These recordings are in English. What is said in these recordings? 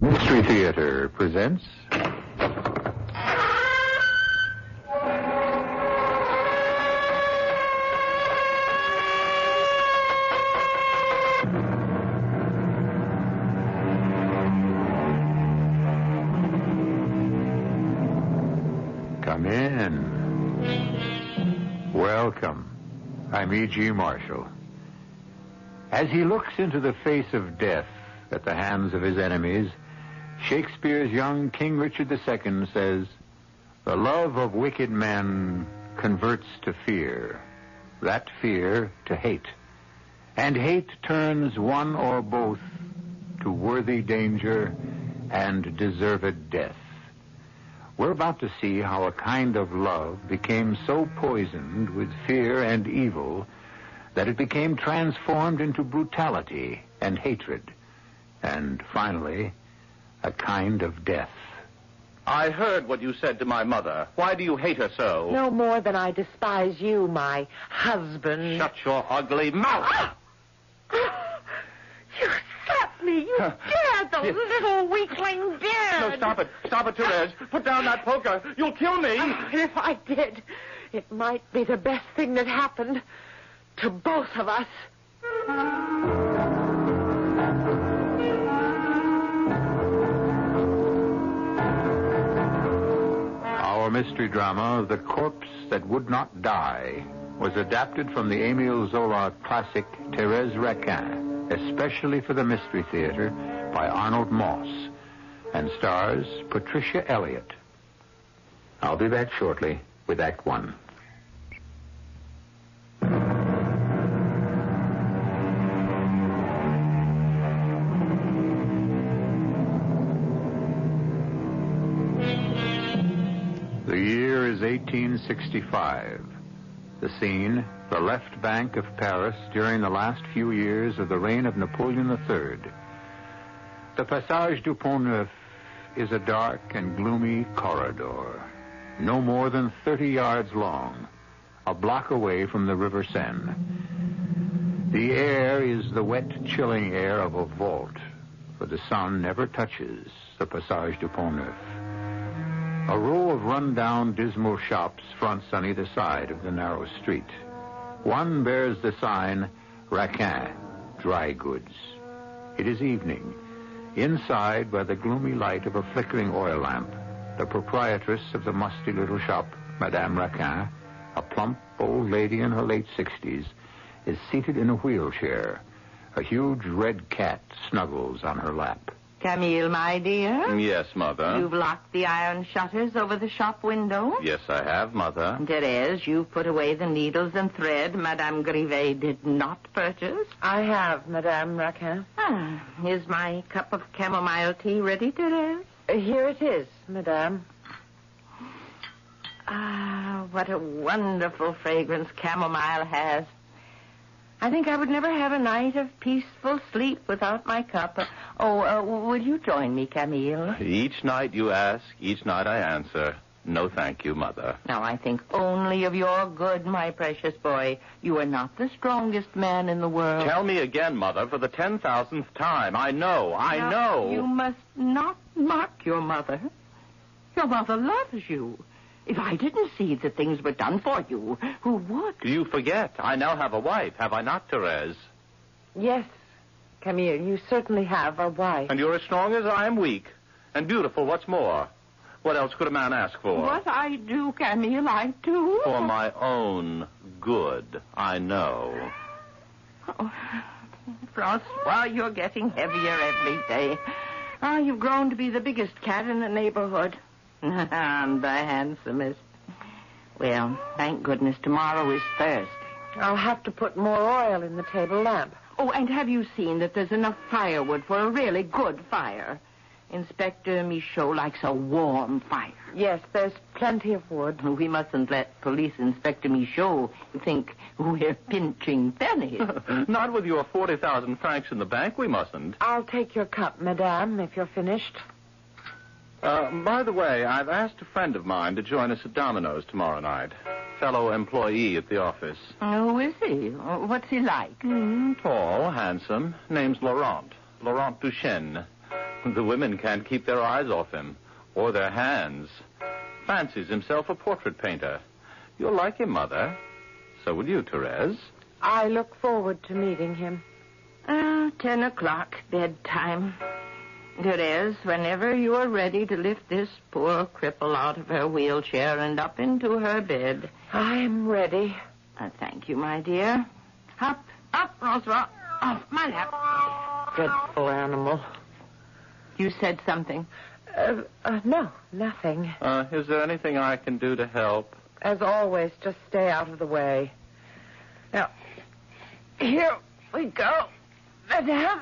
Mystery Theater presents... Come in. Welcome. I'm E.G. Marshall. As he looks into the face of death at the hands of his enemies, Shakespeare's young King Richard II says, "The love of wicked men converts to fear, that fear to hate, and hate turns one or both to worthy danger and deserved death." We're about to see how a kind of love became so poisoned with fear and evil that it became transformed into brutality and hatred, and finally, a kind of death. I heard what you said to my mother. Why do you hate her so? No more than I despise you, my husband. Shut your ugly mouth! You slapped me. You scared the little weakling dead. No, stop it. Stop it, Therese. Put down that poker. You'll kill me. If I did, it might be the best thing that happened to both of us. Our mystery drama, The Corpse That Would Not Die, was adapted from the Émile Zola classic Thérèse Raquin, especially for the Mystery Theater by Arnold Moss, and stars Patricia Elliott. I'll be back shortly with Act One. The year is 1865. The scene, the left bank of Paris during the last few years of the reign of Napoleon III. The Passage du Pont-Neuf is a dark and gloomy corridor, no more than 30 yards long, a block away from the River Seine. The air is the wet, chilling air of a vault, for the sun never touches the Passage du Pont-Neuf. A row of run-down, dismal shops fronts on either side of the narrow street. One bears the sign, Raquin, dry goods. It is evening. Inside, by the gloomy light of a flickering oil lamp, the proprietress of the musty little shop, Madame Raquin, a plump old lady in her late 60s, is seated in a wheelchair. A huge red cat snuggles on her lap. Camille, my dear? Yes, Mother. You've locked the iron shutters over the shop window? Yes, I have, Mother. Therese, you've put away the needles and thread Madame Grivet did not purchase? I have, Madame Raquin. Is my cup of chamomile tea ready, Therese? Here it is, Madame. What a wonderful fragrance chamomile has. I think I would never have a night of peaceful sleep without my cup. Will you join me, Camille? Each night you ask, each night I answer. No, thank you, Mother. Now, I think only of your good, my precious boy. You are not the strongest man in the world. Tell me again, Mother, for the 10,000th time. I know. You must not mock your mother. Your mother loves you. If I didn't see that things were done for you, who would? You forget. I now have a wife, have I not, Therese? Yes, Camille, you certainly have a wife. And you're as strong as I am weak. And beautiful, what's more? What else could a man ask for? What I do, Camille, I do. For my own good, I know. Oh, Francois, you're getting heavier every day. You've grown to be the biggest cat in the neighborhood. And the handsomest. Well, thank goodness tomorrow is Thursday. I'll have to put more oil in the table lamp. Oh, and have you seen that there's enough firewood for a really good fire? Inspector Michaud likes a warm fire. Yes, there's plenty of wood. We mustn't let Police Inspector Michaud think we're pinching pennies. Not with your 40,000 francs in the bank, we mustn't. I'll take your cup, Madame, if you're finished. By the way, I've asked a friend of mine to join us at Domino's tomorrow night. Fellow employee at the office. Who is he? What's he like? Tall, handsome. Name's Laurent. Laurent Duchesne. The women can't keep their eyes off him, or their hands. Fancies himself a portrait painter. You'll like him, Mother. So will you, Therese. I look forward to meeting him. 10 o'clock, bedtime. Therese, whenever you are ready to lift this poor cripple out of her wheelchair and up into her bed. I'm ready. Thank you, my dear. Up, Roswell. Off my lap. Dreadful animal. You said something. No, nothing. Is there anything I can do to help? As always, just stay out of the way. Now, here we go, Madame.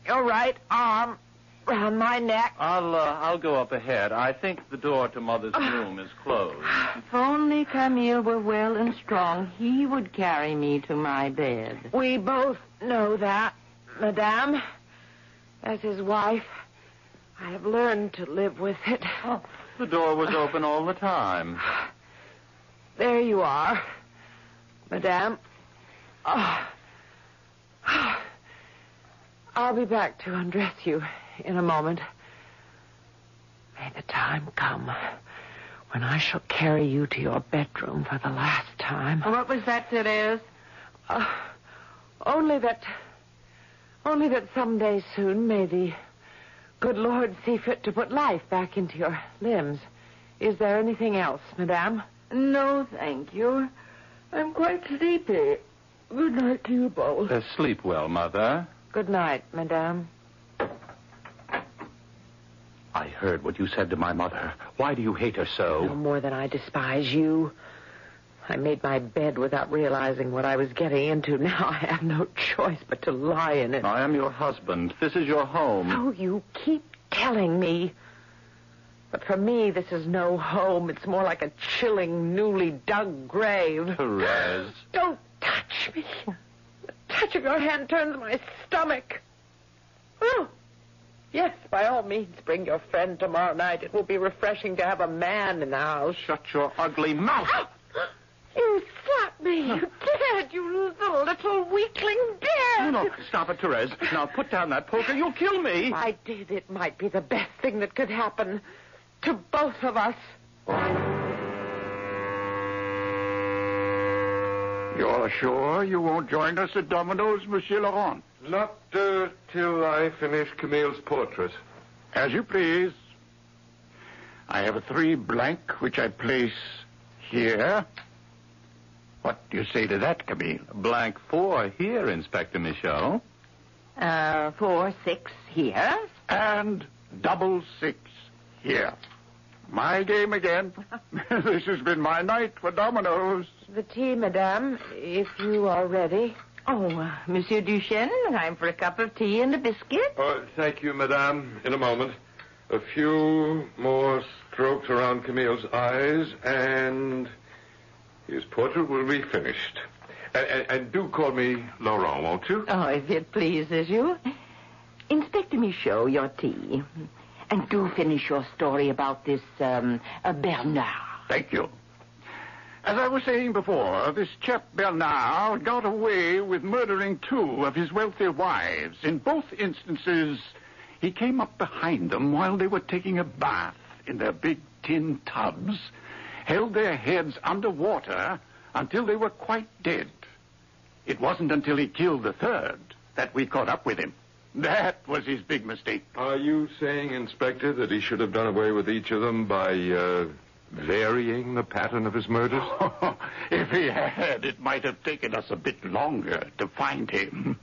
Your right arm round my neck. I'll go up ahead. I think the door to Mother's room is closed. If only Camille were well and strong, he would carry me to my bed. We both know that, Madame. As his wife, I have learned to live with it. Oh, the door was open all the time. There you are, Madame. I'll be back to undress you in a moment. May the time come when I shall carry you to your bedroom for the last time. What was that, Therese? Only that someday soon may the good Lord see fit to put life back into your limbs. Is there anything else, Madame? No, thank you. I'm quite sleepy. Good night to you both. Sleep well, Mother. Good night, Madame. I heard what you said to my mother. Why do you hate her so? No more than I despise you. I made my bed without realizing what I was getting into. Now I have no choice but to lie in it. I am your husband. This is your home. So you keep telling me. But for me, this is no home. It's more like a chilling, newly dug grave. Therese. Don't touch me. The touch of your hand turns my stomach. Oh, yes, by all means, bring your friend tomorrow night. It will be refreshing to have a man in the house. Shut your ugly mouth. You slapped me. You did. You little weakling did. No, stop it, Therese. Now put down that poker. You'll kill me. I did. It might be the best thing that could happen to both of us. You're sure you won't join us at Domino's, Monsieur Laurent? Not till I finish Camille's portrait. As you please. I have a 3 blank, which I place here. What do you say to that, Camille? Blank 4 here, Inspector Michaud. 4, 6 here. And double 6 here. My game again. This has been my night for Domino's. The tea, Madame, if you are ready. Oh, Monsieur Duchesne, time for a cup of tea and a biscuit. Oh, thank you, Madame. In a moment. A few more strokes around Camille's eyes, and his portrait will be finished. And do call me Laurent, won't you? Oh, if it pleases you. Inspector Michaud, your tea. And do finish your story about this, Bernard. Thank you. As I was saying before, this chap Bernard got away with murdering 2 of his wealthy wives. In both instances, he came up behind them while they were taking a bath in their big tin tubs, held their heads underwater until they were quite dead. It wasn't until he killed the 3rd that we caught up with him. That was his big mistake. Are you saying, Inspector, that he should have done away with each of them by, varying the pattern of his murders? If he had, it might have taken us a bit longer to find him.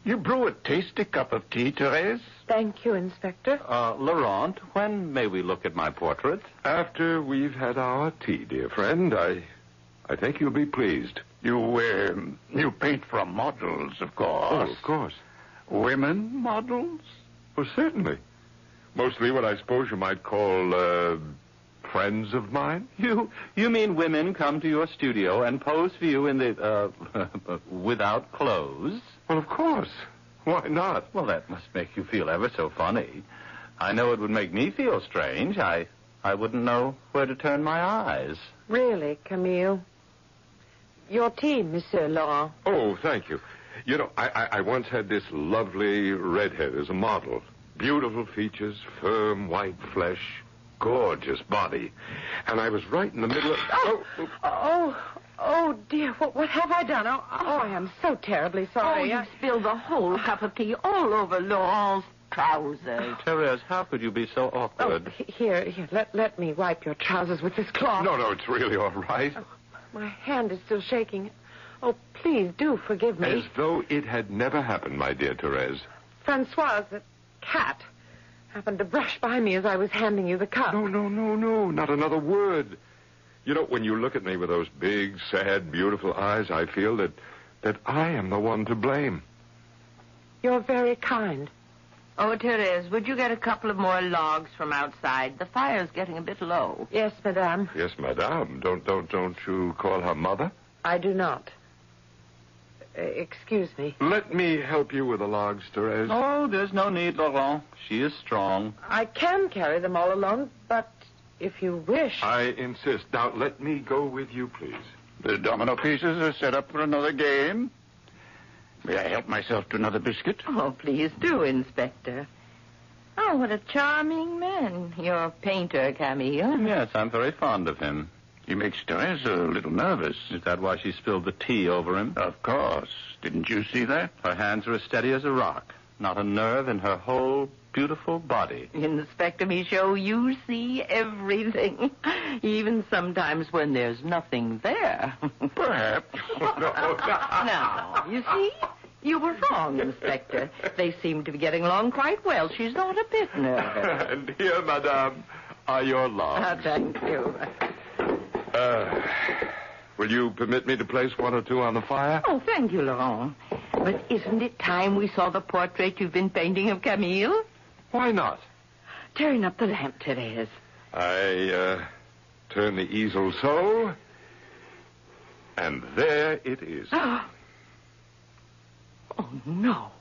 You brew a tasty cup of tea, Therese? Thank you, Inspector. Laurent, when may we look at my portrait? After we've had our tea, dear friend, I think you'll be pleased. You paint from models, of course. Oh, of course. Women models? Well, certainly. Mostly what I suppose you might call, friends of mine. You mean women come to your studio and pose for you in the, without clothes? Well, of course. Why not? Well, that must make you feel ever so funny. I know it would make me feel strange. I wouldn't know where to turn my eyes. Really, Camille? Your tea, Monsieur Laurent. Oh, thank you. You know, I once had this lovely redhead as a model. Beautiful features, firm white flesh, gorgeous body. And I was right in the middle of... Oh, dear, what have I done? Oh, I am so terribly sorry. You spilled the whole cup of tea all over Laurent's trousers. Therese, how could you be so awkward? Here, let me wipe your trousers with this cloth. No, it's really all right. My hand is still shaking. Oh, please do forgive me. As though it had never happened, my dear Therese. Francois, the cat, happened to brush by me as I was handing you the cup. No, not another word. You know, when you look at me with those big, sad, beautiful eyes, I feel that I am the one to blame. You're very kind. Oh, Therese, would you get a couple of more logs from outside? The fire's getting a bit low. Yes, madame. Yes, madame. Don't you call her mother? I do not. Excuse me. Let me help you with the logs, Therese. Oh, there's no need, Laurent. She is strong. I can carry them all alone, but if you wish... I insist. Now, let me go with you, please. The domino pieces are set up for another game. May I help myself to another biscuit? Oh, please do, Inspector. Oh, what a charming man, your painter, Camille. Yes, I'm very fond of him. He makes Therese a little nervous. Is that why she spilled the tea over him? Of course. Didn't you see that? Her hands are as steady as a rock. Not a nerve in her whole beautiful body. Inspector Michaud, you see everything. Even sometimes when there's nothing there. Perhaps. No, you see? You were wrong, Inspector. They seem to be getting along quite well. She's not a bit nervous. And here, madame, are your logs. Thank you. Will you permit me to place one or two on the fire? Oh, thank you, Laurent. But isn't it time we saw the portrait you've been painting of Camille? Why not? Turn up the lamp, Therese. I turn the easel so, and there it is. Oh, no.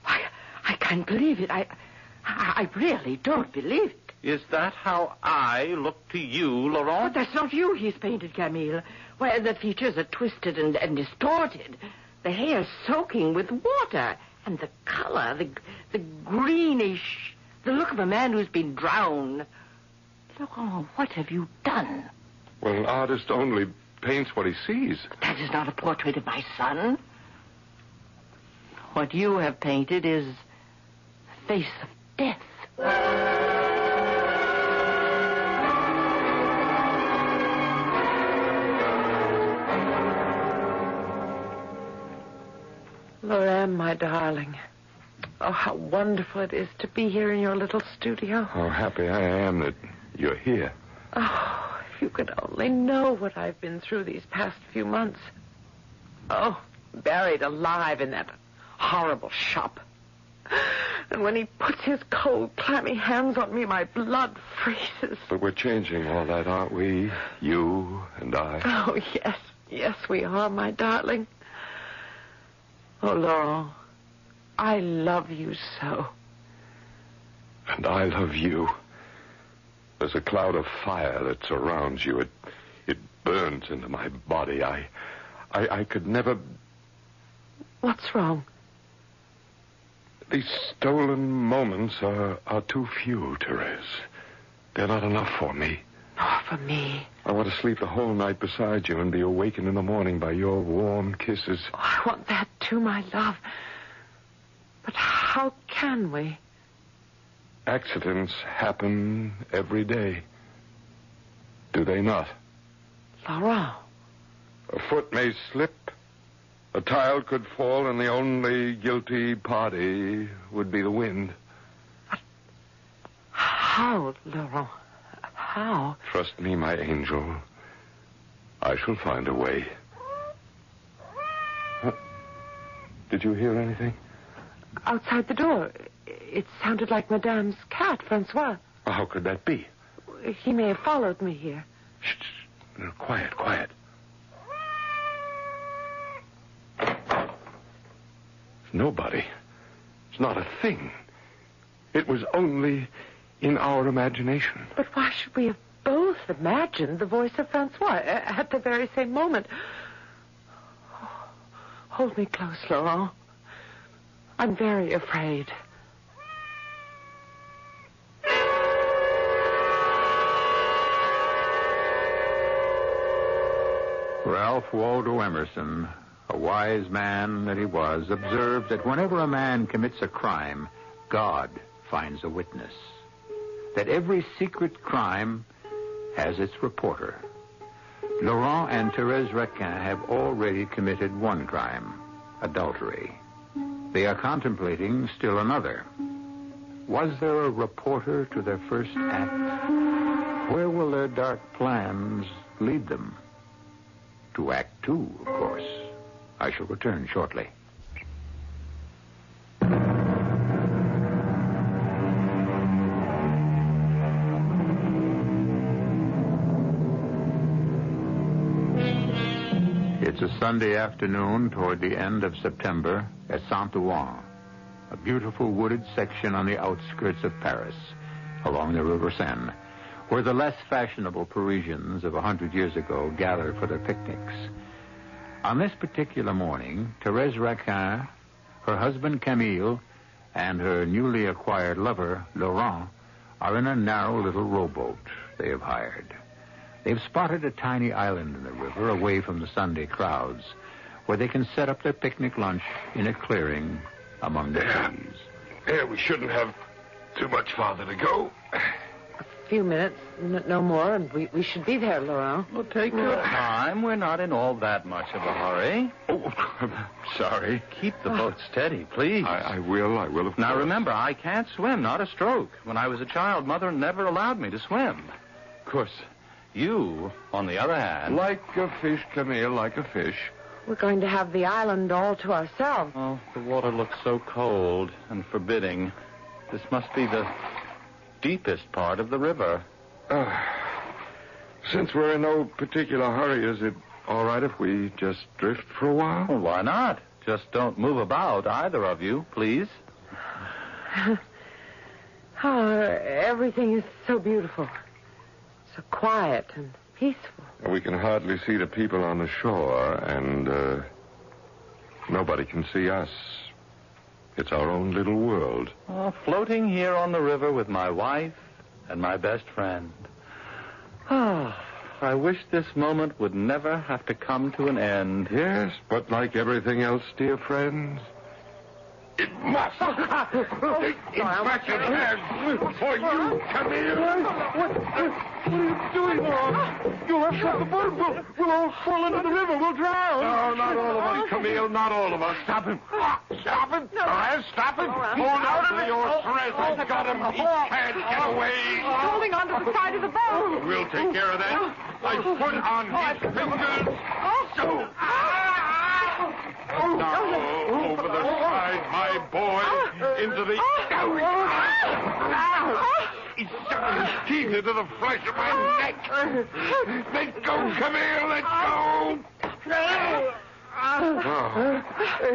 I can't believe it. I really don't believe it. Is that how I look to you, Laurent? But that's not you he's painted, Camille. Why, the features are twisted and distorted. The hair soaking with water. And the color, the greenish, the look of a man who's been drowned. Laurent, what have you done? Well, an artist only paints what he sees. But that is not a portrait of my son. What you have painted is the face of death. Laurent, my darling. Oh, how wonderful it is to be here in your little studio. How happy I am that you're here. Oh, if you could only know what I've been through these past few months. Oh, buried alive in that horrible shop. And when he puts his cold, clammy hands on me, my blood freezes. But we're changing all that, aren't we? You and I. Oh, yes. Yes, we are, my darling. Oh, Laurent, I love you so. And I love you. There's a cloud of fire that surrounds you. It burns into my body. I could never... What's wrong? These stolen moments are too few, Therese. They're not enough for me. Oh, for me. I want to sleep the whole night beside you and be awakened in the morning by your warm kisses. Oh, I want that too, my love. But how can we? Accidents happen every day. Do they not? Laurent. A foot may slip. A child could fall, and the only guilty party would be the wind. But how, Laurent? How? Trust me, my angel. I shall find a way. Did you hear anything? Outside the door. It sounded like Madame's cat, Francois. How could that be? He may have followed me here. Shh. Quiet, quiet. Nobody. It's not a thing. It was only in our imagination. But why should we have both imagined the voice of Francois at the very same moment? Hold me close, Laurent. I'm very afraid. Ralph Waldo Emerson, a wise man that he was, observed that whenever a man commits a crime, God finds a witness. That every secret crime has its reporter. Laurent and Thérèse Raquin have already committed one crime, adultery. They are contemplating still another. Was there a reporter to their first act? Where will their dark plans lead them? To Act Two, of course. I shall return shortly. It's a Sunday afternoon toward the end of September at Saint-Ouen, a beautiful wooded section on the outskirts of Paris, along the River Seine, where the less fashionable Parisians of 100 years ago gathered for their picnics. On this particular morning, Thérèse Raquin, her husband Camille, and her newly acquired lover, Laurent, are in a narrow little rowboat they have hired. They've spotted a tiny island in the river away from the Sunday crowds, where they can set up their picnic lunch in a clearing among the trees. Yeah, we shouldn't have too much farther to go. A few minutes, no more, and we should be there, Laurent. Well, take your time. We're not in all that much of a hurry. Oh, I'm sorry. Keep the boat steady, please. I will, of course. Now, remember, I can't swim, not a stroke. When I was a child, Mother never allowed me to swim. Of course, you, on the other hand... Like a fish, Camille, like a fish. We're going to have the island all to ourselves. Oh, the water looks so cold and forbidding. This must be the deepest part of the river. Since we're in no particular hurry, is it all right if we just drift for a while? Well, why not? Just don't move about, either of you, please. Oh, everything is so beautiful. So quiet and peaceful. We can hardly see the people on the shore, and nobody can see us. It's our own little world. Oh, floating here on the river with my wife and my best friend. Oh, I wish this moment would never have to come to an end. Yes, but like everything else, dear friends, it must. In fact, it has. For you, Camille. What are you doing, Laurent? You'll upset the boat. We'll all fall into the river. We'll drown. No, not all of us, Camille. Not all of us. Stop him. Stop him. Perez, stop him. Hold on to your Perez. I've got him. He can't get away. He's holding onto the side of the boat. We'll take care of that. I put on his fingers. So. Now, over the side, my boy, into the... He stuck his teeth into the flesh of my neck. Let go, Camille, let go.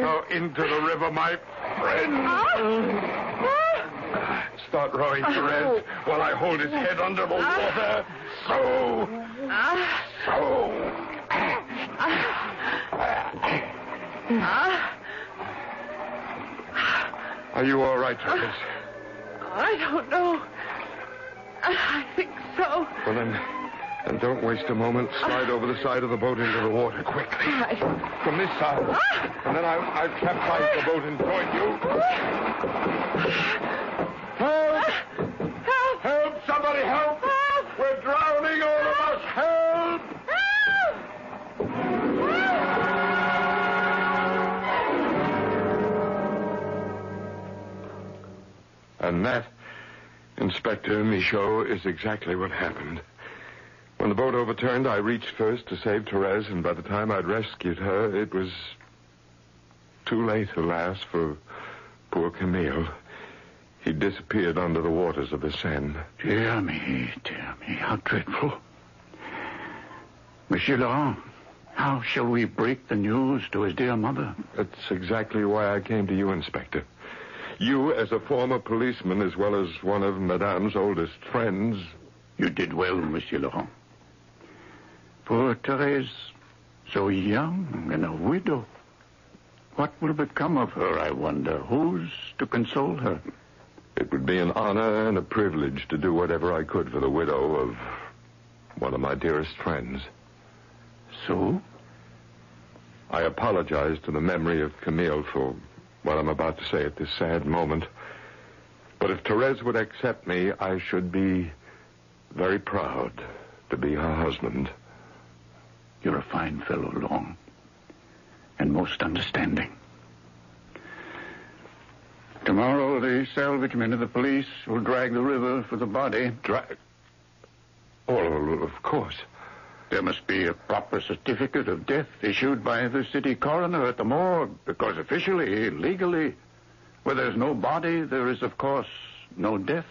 Oh, into the river, my friend. Start rowing, Perez, while I hold his head under the water. So. Are you all right, Perez? I don't know. I think so. Well, then don't waste a moment. Slide over the side of the boat into the water quickly. Right. From this side. And then I'll capsize the boat and join you. Help! Help! Help! Somebody help! Help! We're drowning, all of us! Help! And that, Inspector Michaud, is exactly what happened. When the boat overturned, I reached first to save Thérèse, and by the time I'd rescued her, it was too late, alas, for poor Camille. He disappeared under the waters of the Seine. Dear me, how dreadful. Monsieur Laurent, how shall we break the news to his dear mother? That's exactly why I came to you, Inspector. You, as a former policeman, as well as one of Madame's oldest friends... You did well, Monsieur Laurent. Poor Thérèse, so young and a widow. What will become of her, I wonder? Who's to console her? It would be an honor and a privilege to do whatever I could for the widow of one of my dearest friends. So? I apologize to the memory of Camille for what I'm about to say at this sad moment. But if Therese would accept me, I should be very proud to be her husband. You're a fine fellow, Long, and most understanding. Tomorrow, the salvage men of the police will drag the river for the body. Drag? Oh, of course. There must be a proper certificate of death issued by the city coroner at the morgue, because officially, legally, where there's no body, there is, of course, no death.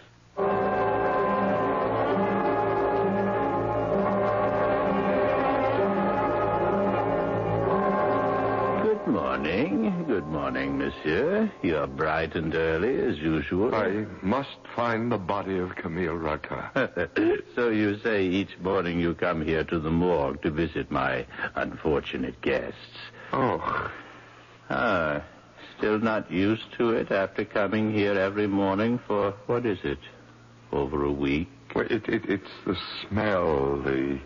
Good morning, monsieur. You're bright and early, as usual. I must find the body of Camille Raquin. So you say each morning you come here to the morgue to visit my unfortunate guests. Oh. Still not used to it after coming here every morning for, what is it, over a week? Well, it's the smell, the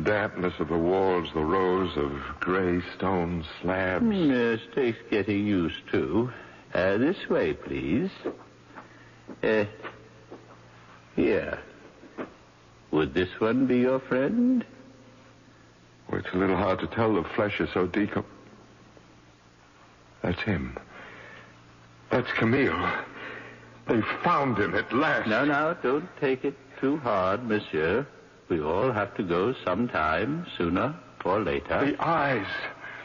dampness of the walls, the rows of gray stone slabs. Yes, takes getting used to. This way, please. Here. Would this one be your friend? Well, it's a little hard to tell. The flesh is so That's him. That's Camille. They found him at last. No, don't take it too hard, monsieur. We all have to go sometime, sooner or later. The eyes.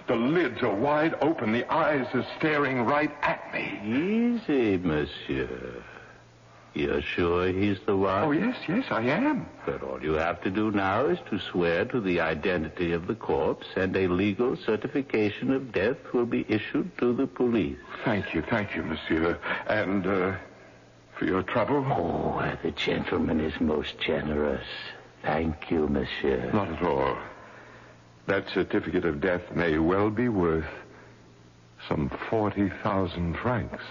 The lids are wide open. The eyes are staring right at me. Easy, monsieur. You're sure he's the one? Oh, yes, I am. But all you have to do now is to swear to the identity of the corpse, and a legal certification of death will be issued to the police. Thank you, monsieur. And, for your trouble? Oh, the gentleman is most generous. Thank you, monsieur. Not at all. That certificate of death may well be worth some 40,000 francs.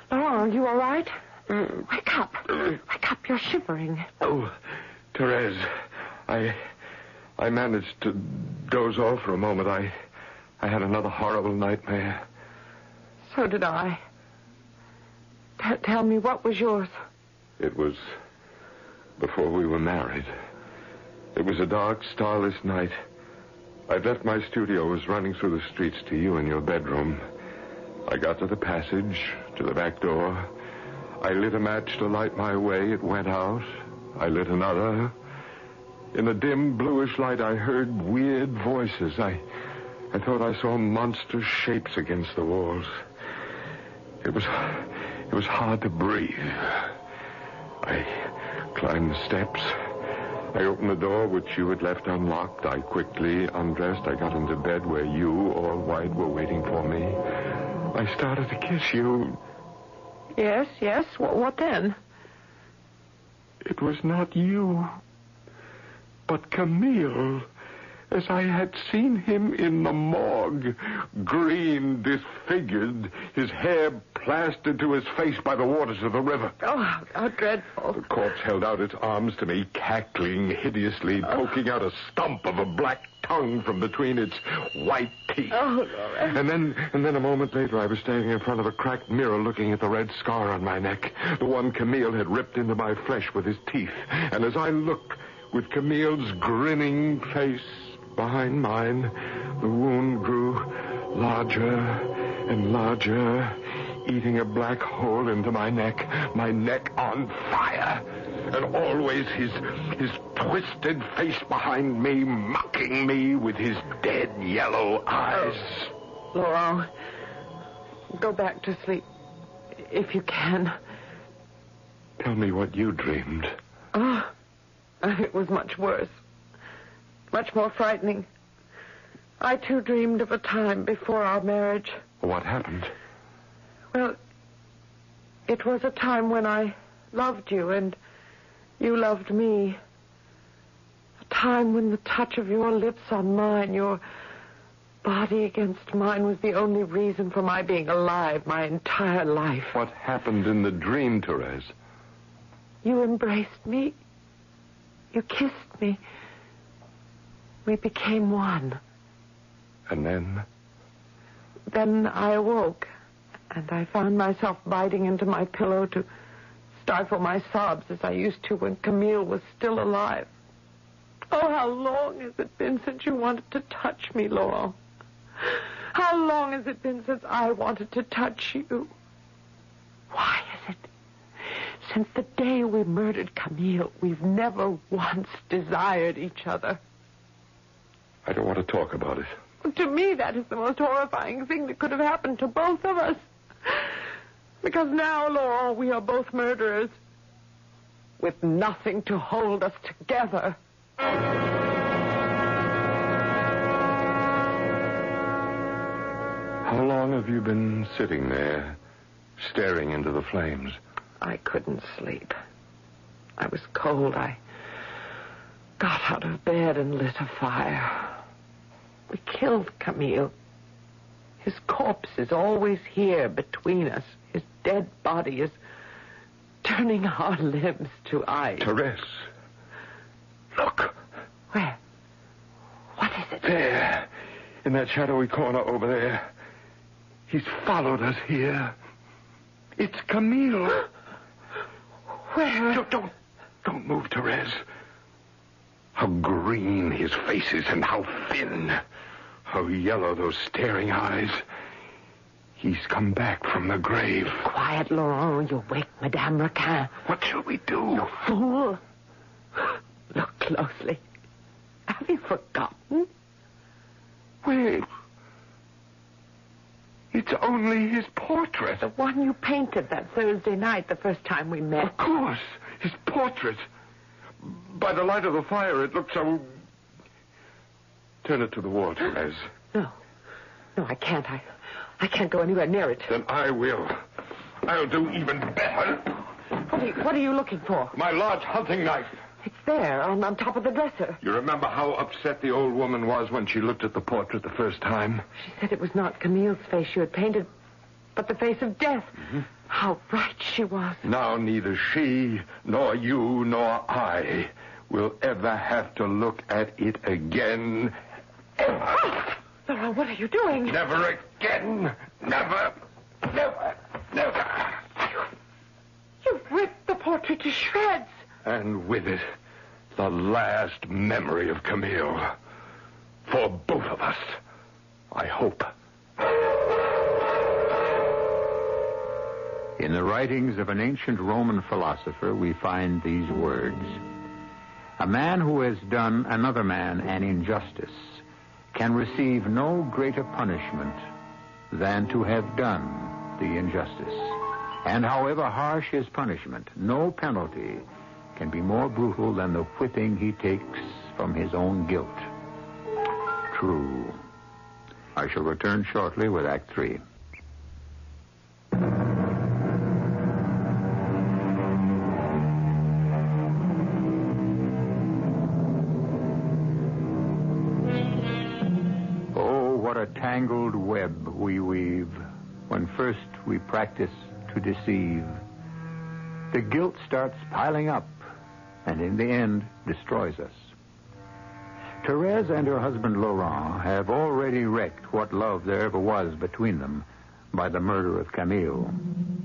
Laurent, you all right? Wake up. Wake up, you're shivering. Oh, Therese, I managed to doze off for a moment. I had another horrible nightmare. So did I. Tell me, what was yours? It was before we were married. It was a dark, starless night. I'd left my studio, was running through the streets to you in your bedroom. I got to the passage, to the back door. I lit a match to light my way. It went out. I lit another. In the dim, bluish light, I heard weird voices. I thought I saw monstrous shapes against the walls. It was hard to breathe. I climbed the steps. I opened the door, which you had left unlocked. I quickly undressed. I got into bed where you, all white, were waiting for me. I started to kiss you. Yes. What then? It was not you, but Camille, as I had seen him in the morgue, green, disfigured, his hair plastered to his face by the waters of the river. Oh, how dreadful. The corpse held out its arms to me, cackling hideously, poking out a stump of a black tongue from between its white teeth. Oh, Laurent. And then a moment later, I was standing in front of a cracked mirror looking at the red scar on my neck, the one Camille had ripped into my flesh with his teeth. And as I looked, with Camille's grinning face behind mine, the wound grew larger and larger, eating a black hole into my neck on fire. And always his twisted face behind me, mocking me with his dead yellow eyes. Oh, Laurent, go back to sleep, if you can. Tell me what you dreamed. Oh, it was much worse. Much more frightening. I, too, dreamed of a time before our marriage. What happened? Well, It was a time when I loved you and you loved me. A time when the touch of your lips on mine, your body against mine, was the only reason for my being alive my entire life. What happened in the dream, Therese? You embraced me. You kissed me. We became one. And then? Then I awoke, and I found myself biting into my pillow to stifle my sobs as I used to when Camille was still alive. Oh, how long has it been since you wanted to touch me, Laurent? How long has it been since I wanted to touch you? Why is it? Since the day we murdered Camille, we've never once desired each other. I don't want to talk about it. To me, that is the most horrifying thing that could have happened to both of us. Because now, Laurent, we are both murderers with nothing to hold us together. How long have you been sitting there, staring into the flames? I couldn't sleep. I was cold. I got out of bed and lit a fire. We killed Camille. His corpse is always here between us. His dead body is turning our limbs to ice. Therese, look. Where? What is it? There, in that shadowy corner over there. He's followed us here. It's Camille. Where? Don't move, Therese. How green his face is and how thin. How yellow those staring eyes. He's come back from the grave. Quiet, Laurent. You'll wake Madame Raquin. What shall we do? You fool. Look closely. Have you forgotten? Wait. It's only his portrait. The one you painted that Thursday night, the first time we met. Of course. His portrait. By the light of the fire, it looked so... Turn it to the wall, Therese. No, I can't. I can't go anywhere near it. Then I will. I'll do even better. What are you looking for? My large hunting knife. It's there, on top of the dresser. You remember how upset the old woman was when she looked at the portrait the first time? She said it was not Camille's face you had painted, but the face of death. Mm-hmm. How right she was. Now neither she, nor you, nor I will ever have to look at it again. Ever. Oh, Laurent, what are you doing? Never again. Never. Never. Never. You've ripped the portrait to shreds. And with it, the last memory of Camille. For both of us, I hope. In the writings of an ancient Roman philosopher, we find these words. A man who has done another man an injustice can receive no greater punishment than to have done the injustice. And however harsh his punishment, no penalty can be more brutal than the whipping he takes from his own guilt. True. I shall return shortly with Act 3. Oh, what a tangled web we weave when first we practice to deceive. The guilt starts piling up, and in the end destroys us. Therese and her husband Laurent have already wrecked what love there ever was between them by the murder of Camille.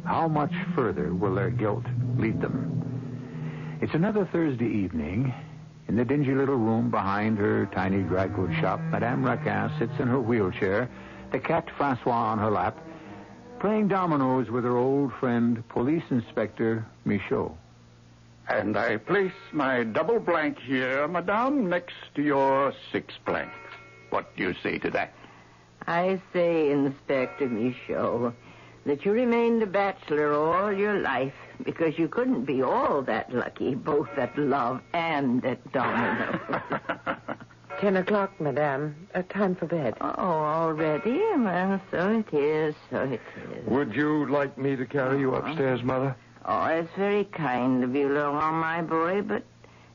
How much further will their guilt lead them? It's another Thursday evening. In the dingy little room behind her tiny dry goods shop, Madame Raquin sits in her wheelchair, the cat Francois on her lap, playing dominoes with her old friend, Police Inspector Michaud. And I place my double blank here, Madame, next to your 6 blank. What do you say to that? I say, Inspector Michaud, that you remained a bachelor all your life because you couldn't be all that lucky, both at love and at dominoes. 10 o'clock, madame. Time for bed. Oh, already? Well, so it is, so it is. Would you like me to carry you upstairs, Mother? Oh, it's very kind of you, Laurent, my boy, but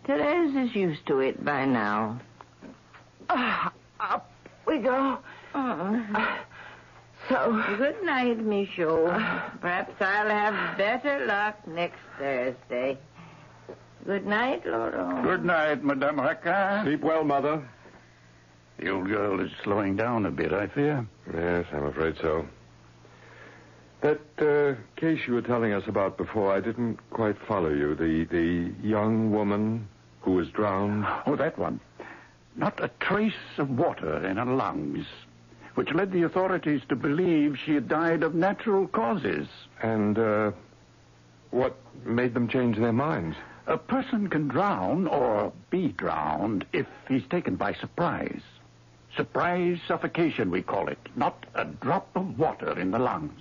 Therese is used to it by now. Up we go. So... Good night, Michaud. Perhaps I'll have better luck next Thursday. Good night, Laurent. Good night, Madame Raquin. Sleep well, Mother. The old girl is slowing down a bit, I fear. Yes, I'm afraid so. That case you were telling us about before, I didn't quite follow you. The young woman who was drowned. Oh, that one. Not a trace of water in her lungs, which led the authorities to believe she had died of natural causes. And what made them change their minds? A person can drown or be drowned if he's taken by surprise. Surprise suffocation, we call it. Not a drop of water in the lungs.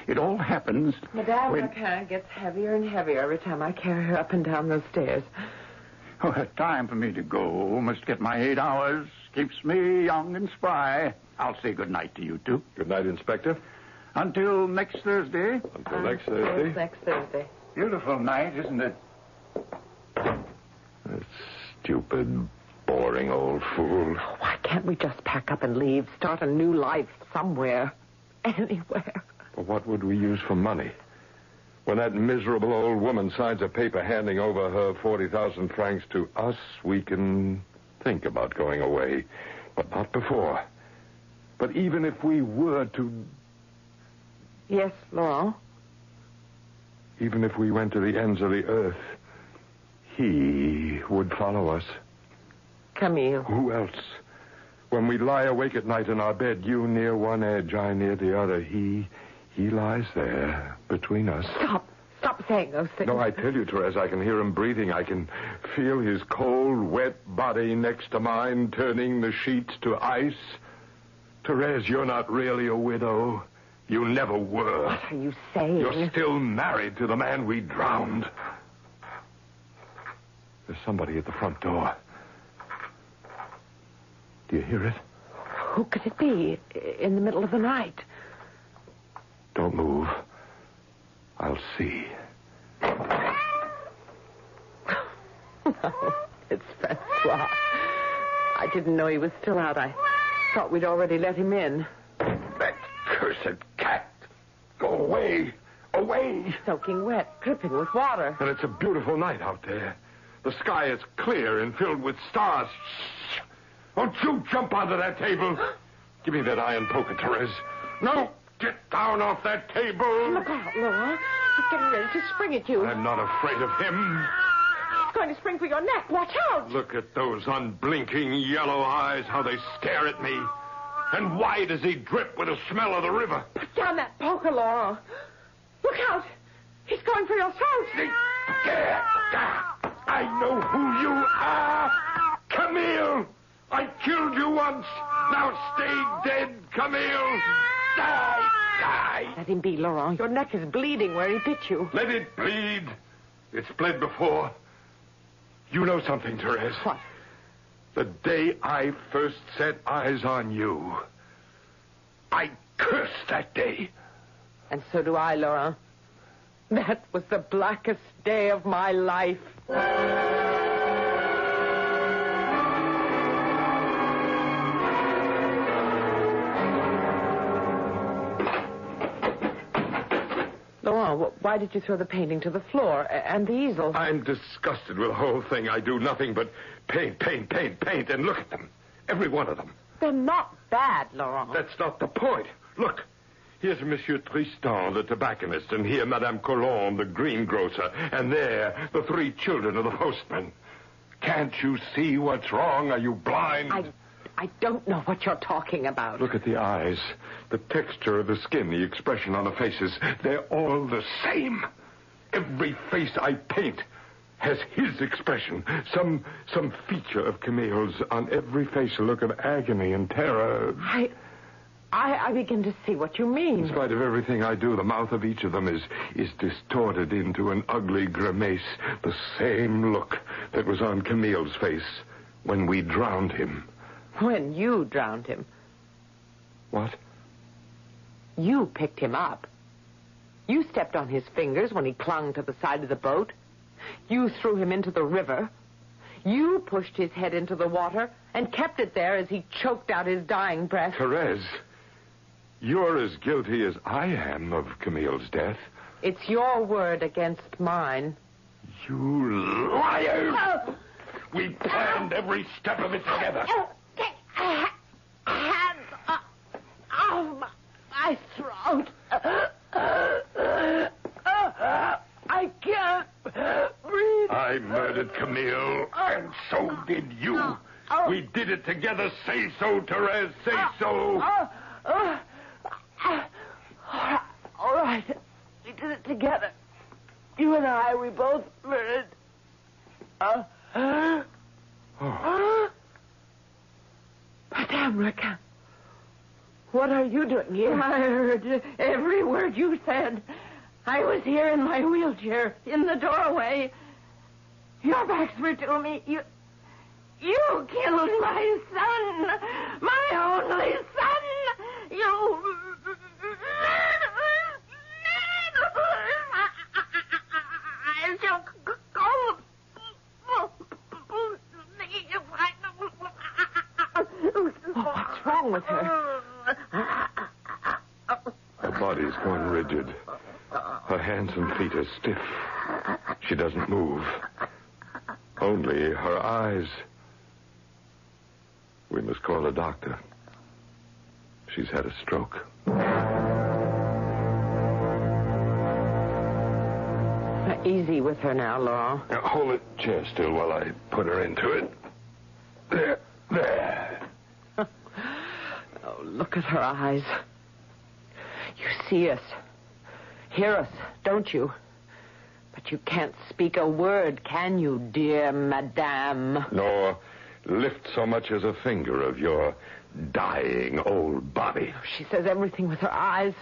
It all happens Madame when... Raquin gets heavier and heavier every time I carry her up and down those stairs. Oh, time for me to go. Must get my 8 hours. Keeps me young and spry. I'll say good night to you two. Good night, Inspector. Until next Thursday. Until next Thursday. Next Thursday. Beautiful night, isn't it? That stupid, boring old fool. Why can't we just pack up and leave? Start a new life somewhere. Anywhere. Well, what would we use for money? When that miserable old woman signs a paper handing over her 40,000 francs to us, we can think about going away. But not before. But even if we were to... Yes, Laurent? Even if we went to the ends of the earth, he would follow us. Camille. Who else? When we lie awake at night in our bed, you near one edge, I near the other, he lies there between us. Stop saying those things. No, I tell you, Therese, I can hear him breathing. I can feel his cold, wet body next to mine, turning the sheets to ice. Therese, you're not really a widow. You never were. What are you saying? You're still married to the man we drowned. There's somebody at the front door. Do you hear it? Who could it be in the middle of the night? Don't move. I'll see. No, it's Francois. I didn't know he was still out. I thought we'd already let him in. That cursed cat. Go away. Away. Soaking wet, dripping with water. And it's a beautiful night out there. The sky is clear and filled with stars. Shh. Don't you jump onto that table. Give me that iron poker, Therese. No, get down off that table. Look out, Laurent. He's getting ready to spring at you. I'm not afraid of him. He's going to spring for your neck. Watch out. Look at those unblinking yellow eyes, how they stare at me. And why does he drip with the smell of the river? Put down that poker, Laurent. Look out. He's going for your throat. I know who you are. Camille. I killed you once. Now stay dead, Camille. Die. Let him be, Laurent. Your neck is bleeding where he bit you. Let it bleed. It's bled before. You know something, Therese. What? The day I first set eyes on you, I cursed that day. And so do I, Laurent. That was the blackest day of my life. Laurent, why did you throw the painting to the floor and the easel? I'm disgusted with the whole thing. I do nothing but paint, and look at them. Every one of them. They're not bad, Laurent. That's not the point. Look. Here's Monsieur Tristan, the tobacconist, and here Madame Colombe, the greengrocer, and there, the 3 children of the postman. Can't you see what's wrong? Are you blind? I don't know what you're talking about. Look at the eyes, the texture of the skin, the expression on the faces. They're all the same. Every face I paint has his expression. Some feature of Camille's. On every face a look of agony and terror. I begin to see what you mean. In spite of everything I do, the mouth of each of them is distorted into an ugly grimace. The same look that was on Camille's face When we drowned him. When you drowned him. What? You picked him up. You stepped on his fingers when he clung to the side of the boat. You threw him into the river. You pushed his head into the water and kept it there as he choked out his dying breath. Therese, you're as guilty as I am of Camille's death. It's your word against mine. You liars! Oh. We planned every step of it together. Hands off my throat. I can't breathe. I murdered Camille, and so did you. We did it together. Say so, Therese. Say so. All right. We did it together. You and I, we both murdered. Madame Raquin, what are you doing here? I heard every word you said. I was here in my wheelchair, in the doorway. Your backs were to me. You killed my son, my only son. You... I shall call... What's wrong with her? Her body's gone rigid. Her hands and feet are stiff. She doesn't move. Only her eyes. We must call a doctor. She's had a stroke. Easy with her now, Laurent. Now, hold the chair still while I put her into it. There. Oh, look at her eyes. You see us, hear us, don't you? But you can't speak a word, can you, dear madame? Nor lift so much as a finger of your dying old body. She says everything with her eyes.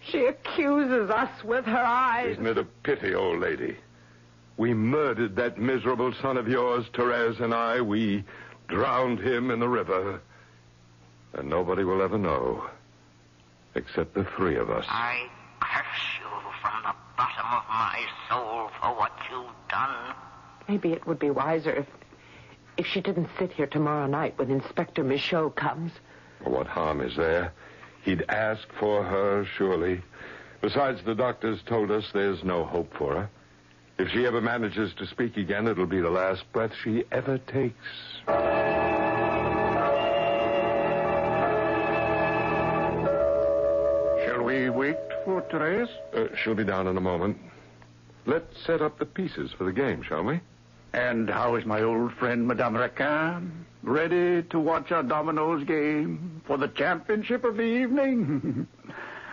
She accuses us with her eyes. Isn't it a pity, old lady? We murdered that miserable son of yours, Therese and I. We drowned him in the river. And nobody will ever know. Except the three of us. I curse you from the bottom of my soul for what you've done. Maybe it would be wiser if she didn't sit here tomorrow night when Inspector Michaud comes. Well, what harm is there? He'd ask for her, surely. Besides, the doctors told us there's no hope for her. If she ever manages to speak again, it'll be the last breath she ever takes. Shall we wait for Therese? She'll be down in a moment. Let's set up the pieces for the game, shall we? And how is my old friend, Madame Raquin? Ready to watch our dominoes game for the championship of the evening?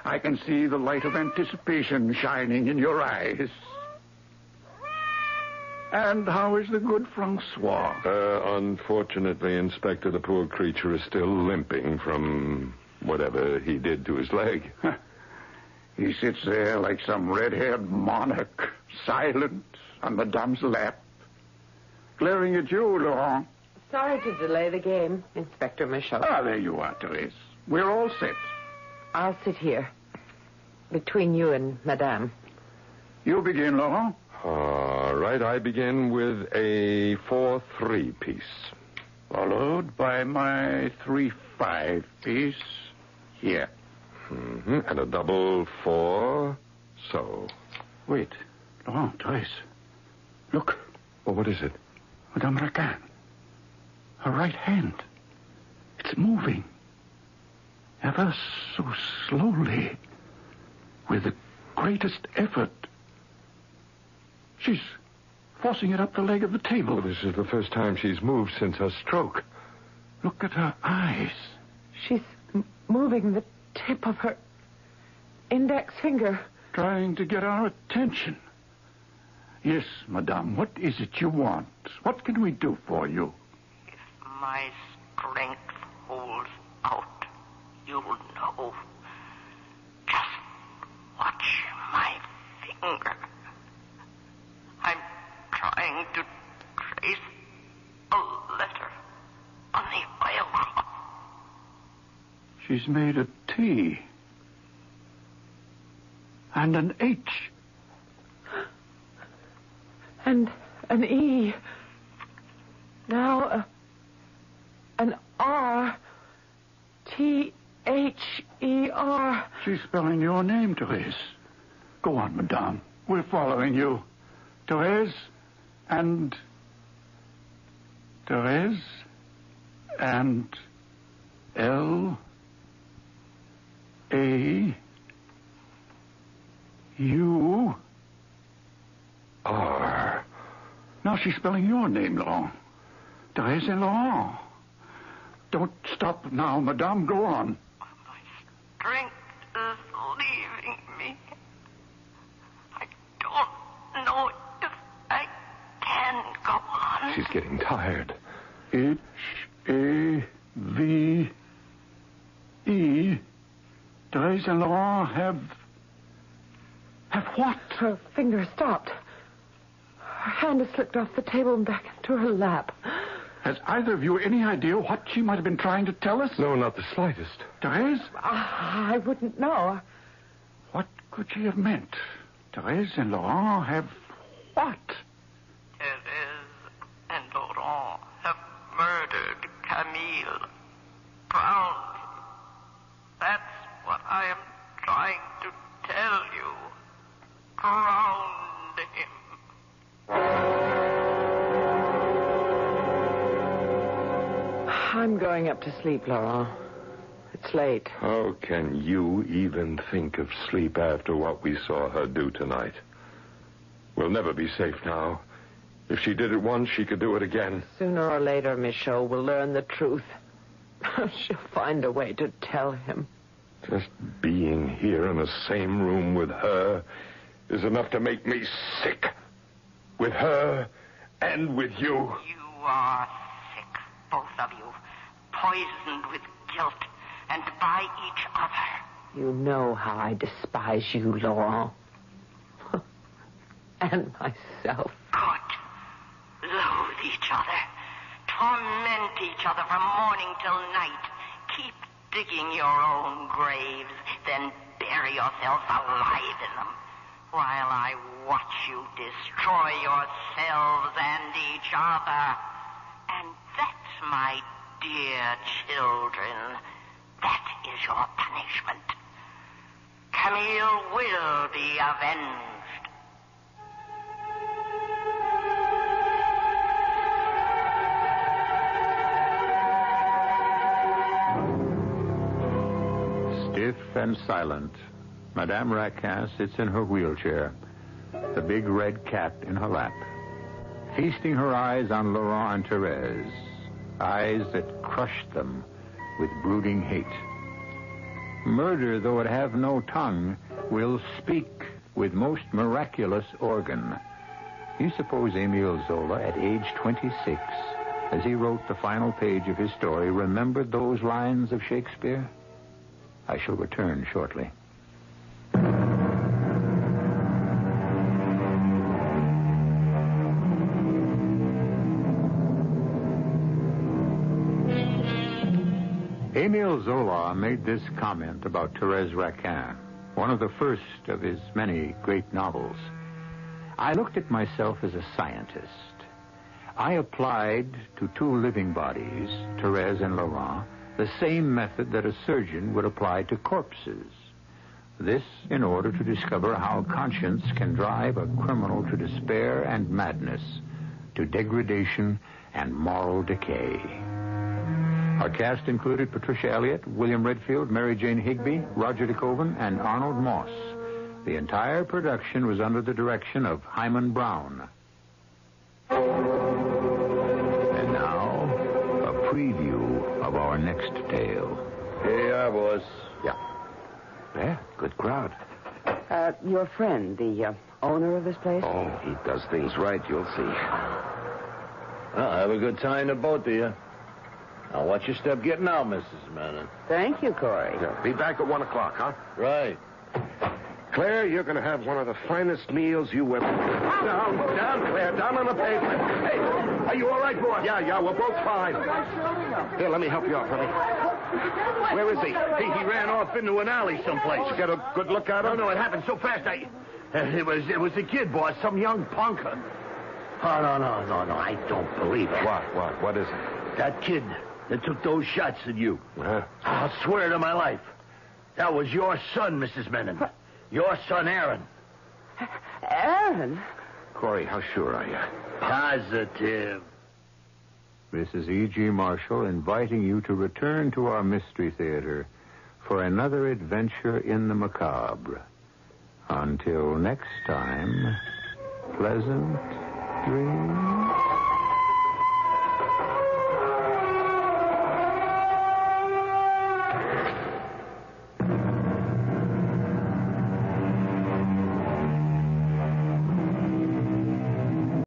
I can see the light of anticipation shining in your eyes. And how is the good Francois? Unfortunately, Inspector, the poor creature is still limping from whatever he did to his leg. He sits there like some red-haired monarch, silent on Madame's lap, glaring at you, Laurent. Sorry to delay the game, Inspector Michaud. Ah, there you are, Therese. We're all set. I'll sit here, between you and Madame. You begin, Laurent. All right, I begin with a 4-3 piece. Followed by my 3-5 piece here. Mm-hmm. And a double 4, so. Wait, Laurent, Therese. Look. Well, what is it? Madame Raquin. Her right hand. It's moving. Ever so slowly. With the greatest effort. She's forcing it up the leg of the table. Well, this is the first time she's moved since her stroke. Look at her eyes. She's moving the tip of her index finger. Trying to get our attention. Yes, madame, what is it you want? What can we do for you? If my strength holds out, you'll know. Just watch my finger. I'm trying to trace She's made a T. And an H. And an E. Now, an R. T-H-E-R. She's spelling your name, Therese. Go on, madame. We're following you. Therese and... Therese and... L-A-U-R. Now she's spelling your name, Laurent. Therese and Laurent. Don't stop now, madame. Go on. My strength is leaving me. I don't know if I can go on. She's getting tired. H-A-V-E. Therese and Laurent have what? Her finger stopped. Her hand has slipped off the table and back into her lap. Has either of you any idea what she might have been trying to tell us? No, not the slightest. Therese? I wouldn't know. What could she have meant? Therese and Laurent have what? Therese and Laurent have murdered Camille. Drowned him. That's what I am trying to tell you. Drowned him. I'm going up to sleep, Laurent. It's late. How can you even think of sleep after what we saw her do tonight? We'll never be safe now. If she did it once, she could do it again. Sooner or later, Michaud will learn the truth. She'll find a way to tell him. Just being here in the same room with her is enough to make me sick. With her and with you. You are sick, both of you. Poisoned with guilt and by each other. You know how I despise you, Laurent. And myself. Good. Loathe each other. Torment each other from morning till night. Keep digging your own graves, then bury yourselves alive in them. While I watch you destroy yourselves and each other. And that's, my dear children, that is your punishment. Camille will be avenged. Stiff and silent, Madame Raquin sits in her wheelchair, the big red cat in her lap, feasting her eyes on Laurent and Therese, eyes that crushed them with brooding hate. Murder, though it have no tongue, will speak with most miraculous organ. You suppose Émile Zola, at age 26, as he wrote the final page of his story, remembered those lines of Shakespeare? I shall return shortly. Émile Zola made this comment about Thérèse Raquin, one of the first of his many great novels. I looked at myself as a scientist. I applied to two living bodies, Thérèse and Laurent, the same method that a surgeon would apply to corpses. This in order to discover how conscience can drive a criminal to despair and madness, to degradation and moral decay. Our cast included Patricia Elliott, William Redfield, Mary Jane Higby, Roger DeKoven, and Arnold Moss. The entire production was under the direction of Hyman Brown. And now, a preview of our next tale. Here you are, boys. Yeah. Yeah, good crowd. Your friend, the owner of this place? Oh, he does things right, you'll see. Well, have a good time to both of you. Now, watch your step getting out, Mrs. Manning. Thank you, Corey. Yeah, be back at 1 o'clock, huh? Right. Claire, you're going to have one of the finest meals you ever... Down, Claire, down on the pavement. Hey, are you all right, boy? Yeah, we're both fine. Here, let me help you out, honey. Where is he? He ran off into an alley someplace. Did you get a good look at him? No, it happened so fast. It was a kid, boss, some young punker. Oh, no, I don't believe it. What is it? That kid that took those shots at you. Huh? I'll swear to my life. That was your son, Mrs. Menon. Your son, Aaron. Aaron? Corey, how sure are you? Positive. Mrs. E.G. Marshall inviting you to return to our Mystery Theater for another adventure in the macabre. Until next time, pleasant dreams.